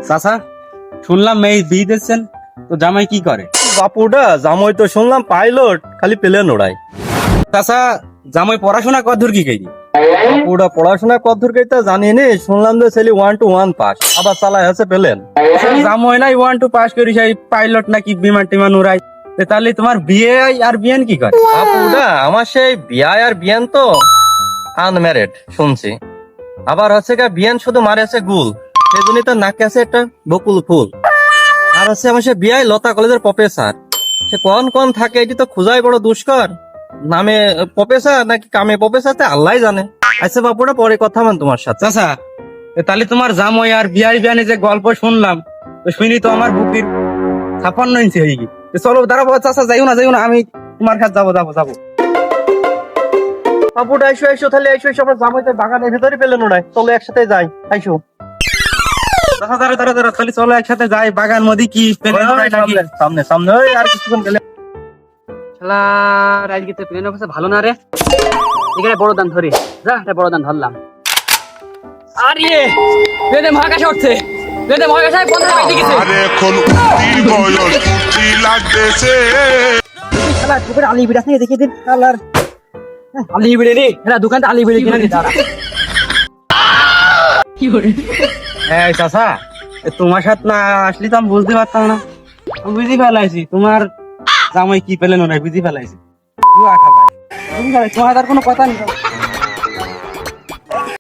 চাচা, শুনলাম মেয়ে বিয়ে দিচ্ছেন, তো জামাই কি করে? বাপুটা জামাই তো শুনলাম পাইলট, খালি প্লেন ওড়ায়। চাচা, জামাই পড়াশোনা কতদূর কি করি? বাপুটা পড়াশোনা কতদূর কইতা জানি নে, শুনলাম যে ছেলে 1 to 1 পাস, আবার চালায় আছে প্লেন। জামাই নাই 1 2 পাস করি সেই পাইলট নাকি বিমান টিমান উড়াই, তাহলে তোমার বিয়ে আর বিয়ান কি করে? বাপুটা আমার সেই বিয়া আর বিয়ান তো আনম্যারিড শুনছি, আবার হচ্ছে গা বিয়ান শুধু মারে আছে গুল, সেজন্যই তো নাকে আছে একটা বকুল ফুল। আর হচ্ছে আমার সে বিয়াই লতা কলেজের প্রফেসর, সে কোন কোন থাকে এটি তো খুঁজাই বড় দুষ্কর। নামে প্রফেসর নাকি কামে প্রফেসর তে আল্লাহ জানে। আচ্ছা বাপুটা পরে কথা মান তোমার সাথে। চাচা, তাহলে তোমার জামাই আর বিয়ার বিয়ানে যে গল্প শুনলাম, তো শুনি তো আমার বুকের 56 ইঞ্চি হয়ে গেছে। চলো দাঁড়াবো চাচা, যাইও না, আমি তোমার কাছে যাবো। বাপুটা আইসো আইসো, তাহলে আইসো আইসো, আমরা জামাইতে বাগানের ভেতরে পেলেন ওনায়, চলো একসাথে যাই, আইসো। চাচা দাঁড়া, তাহলে চলো একসাথে যাই। বাগান মধ্যে কি পেলেন উড়াই নাকি? সামনে সামনে ওই আর কিছুক্ষণ গেলে। শালার আজকে তো প্লেনের অবস্থা ভালো না রে। এখানে বড় দান ধরি, যা একটা বড় দান ধরলাম। আরে প্লেনে মহাকাশে উঠছে, প্লেনে মহাকাশে কোন জায়গায় গেছে? আরে এখন উঠতি বয়স উঠতি লাগতেছে। শালা তোকে আলি বিড়া নিয়ে দেখিয়ে দিন শালার। আলি বিড়ে রে, এরা দোকানটা আলি বিড়ে কিনে দিতে দাঁড়া। এই চাচা, তোমার সাথে না আসলে তো আমি বুঝতে পারতাম না। আমি বুঝে ফেলাইছি তোমার জামাই কি পেলেন ওরা, বুঝে ফেলাইছি। তোমার আর কোনো কথা নেই।